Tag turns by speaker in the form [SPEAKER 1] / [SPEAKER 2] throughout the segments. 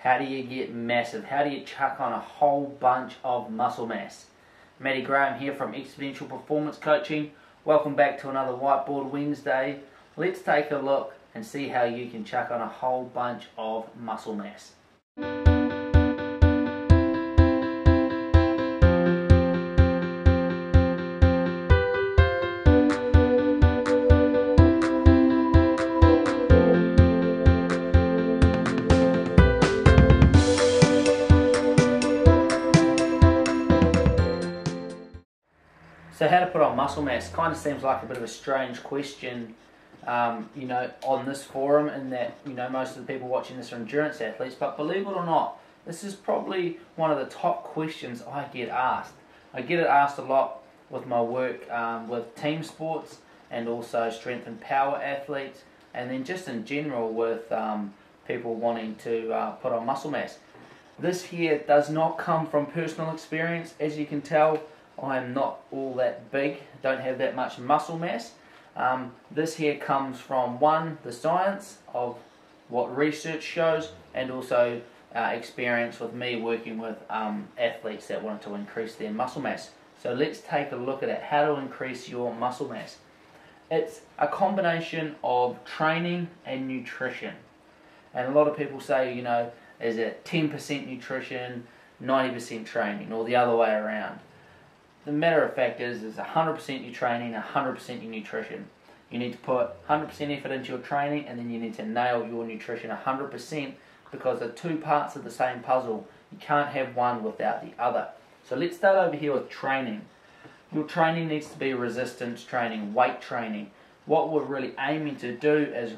[SPEAKER 1] How do you get massive? How do you chuck on a whole bunch of muscle mass? Matty Graham here from Exponential Performance Coaching. Welcome back to another Whiteboard Wednesday. Let's take a look and see how you can chuck on a whole bunch of muscle mass. So how to put on muscle mass kind of seems like a bit of a strange question, on this forum, in that, most of the people watching this are endurance athletes, but believe it or not, this is probably one of the top questions I get asked. I get it asked a lot with my work with team sports and also strength and power athletes, and then just in general with people wanting to put on muscle mass. This here does not come from personal experience. As you can tell, I am not all that big, don't have that much muscle mass. This here comes from, one, the science of what research shows, and also experience with me working with athletes that want to increase their muscle mass. So let's take a look at it, how to increase your muscle mass. It's a combination of training and nutrition. And a lot of people say, is it 10% nutrition, 90% training, or the other way around? The matter of fact is 100% your training, 100% your nutrition. You need to put 100% effort into your training, and then you need to nail your nutrition 100%, because they're two parts of the same puzzle. You can't have one without the other. So let's start over here with training. Your training needs to be resistance training, weight training. What we're really aiming to do is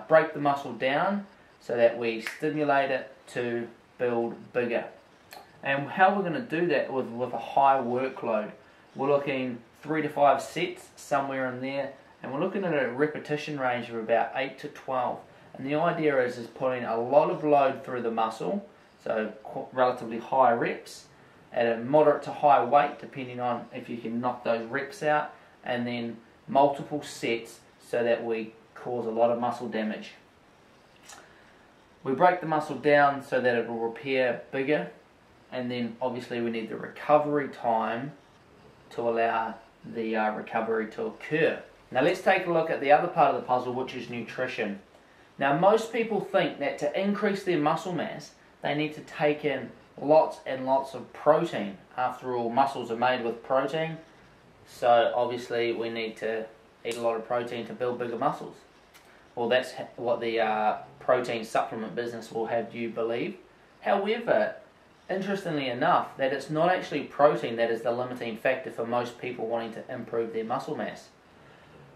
[SPEAKER 1] break the muscle down so that we stimulate it to build bigger. And how we're going to do that with a high workload. We're looking 3 to 5 sets, somewhere in there, and we're looking at a repetition range of about 8 to 12. And the idea is putting a lot of load through the muscle, so relatively high reps, at a moderate to high weight, depending on if you can knock those reps out, and then multiple sets so that we cause a lot of muscle damage. We break the muscle down so that it will repair bigger, and then obviously we need the recovery time to allow the recovery to occur. Now let's take a look at the other part of the puzzle, which is nutrition. Now most people think that to increase their muscle mass, they need to take in lots and lots of protein. After all, muscles are made with protein, so obviously we need to eat a lot of protein to build bigger muscles. Well, that's what the protein supplement business will have you believe. However, interestingly enough, that it's not actually protein that is the limiting factor for most people wanting to improve their muscle mass.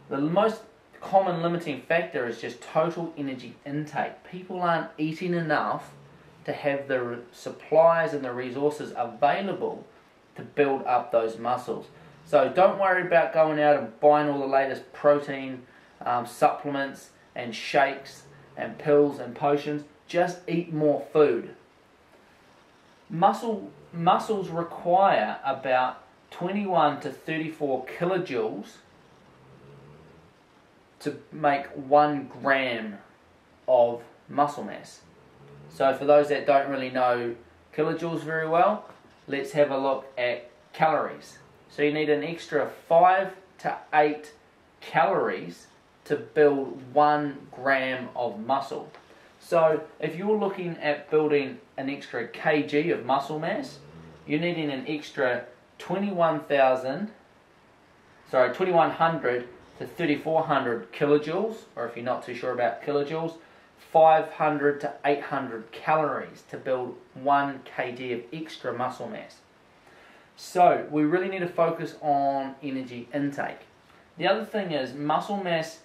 [SPEAKER 1] The most common limiting factor is just total energy intake. People aren't eating enough to have the supplies and the resources available to build up those muscles. So don't worry about going out and buying all the latest protein supplements and shakes and pills and potions. Just eat more food. Muscles require about 21 to 34 kilojoules to make 1 gram of muscle mass. So for those that don't really know kilojoules very well, let's have a look at calories. So you need an extra 5 to 8 calories to build 1 gram of muscle. So if you're looking at building an extra kg of muscle mass, you're needing an extra 2100 to 3400 kilojoules, or if you're not too sure about kilojoules, 500 to 800 calories to build 1 kg of extra muscle mass. So we really need to focus on energy intake. The other thing is muscle mass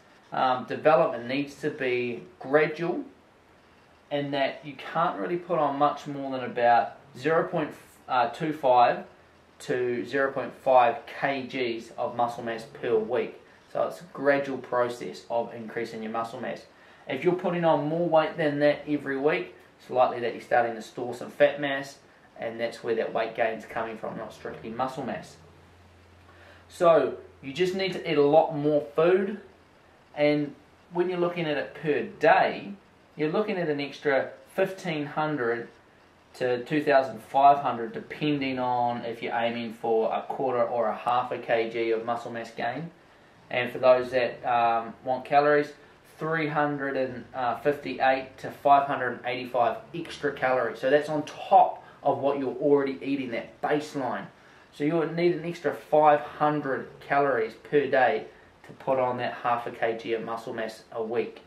[SPEAKER 1] development needs to be gradual, in that you can't really put on much more than about 0.25 to 0.5 kgs of muscle mass per week. So it's a gradual process of increasing your muscle mass. If you're putting on more weight than that every week, it's likely that you're starting to store some fat mass, and that's where that weight gain is coming from, not strictly muscle mass. So you just need to eat a lot more food, and when you're looking at it per day, you're looking at an extra 1,500 to 2,500, depending on if you're aiming for a quarter or a half a kg of muscle mass gain. And for those that want calories, 358 to 585 extra calories. So that's on top of what you're already eating, that baseline. So you would need an extra 500 calories per day to put on that half a kg of muscle mass a week.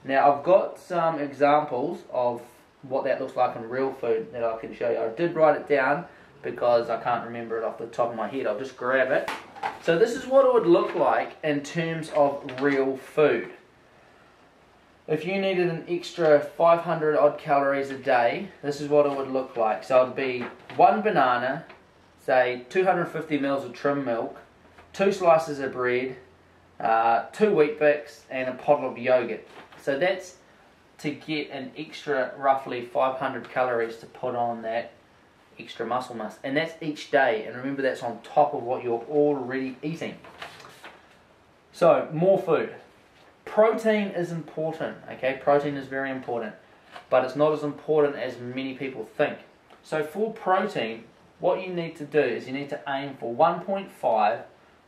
[SPEAKER 1] Now I've got some examples of what that looks like in real food that I can show you. I did write it down because I can't remember it off the top of my head. I'll just grab it. So this is what it would look like in terms of real food. If you needed an extra 500 odd calories a day, this is what it would look like. So it would be one banana, say 250 mils of trim milk, 2 slices of bread, 2 wheat bix, and a pot of yogurt. So that's to get an extra roughly 500 calories to put on that extra muscle mass. And that's each day. And remember, that's on top of what you're already eating. So, more food. Protein is important, okay? Protein is very important. But it's not as important as many people think. So for protein, what you need to do is you need to aim for 1.5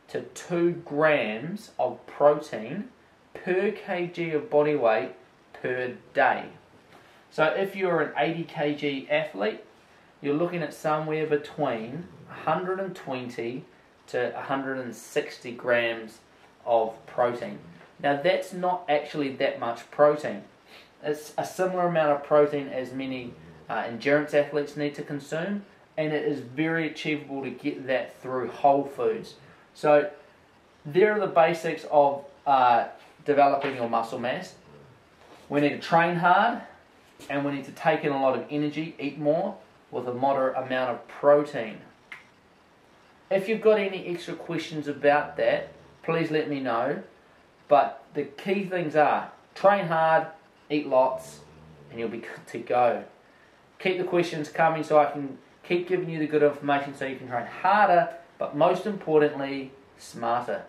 [SPEAKER 1] to 2 grams of protein per kg of body weight per day. So if you're an 80 kg athlete, you're looking at somewhere between 120 to 160 grams of protein. Now that's not actually that much protein. It's a similar amount of protein as many endurance athletes need to consume, and it is very achievable to get that through whole foods. So there are the basics of developing your muscle mass. We need to train hard, and we need to take in a lot of energy, eat more, with a moderate amount of protein. If you've got any extra questions about that, please let me know. But the key things are, train hard, eat lots, and you'll be good to go. Keep the questions coming so I can keep giving you the good information so you can train harder, but most importantly, smarter.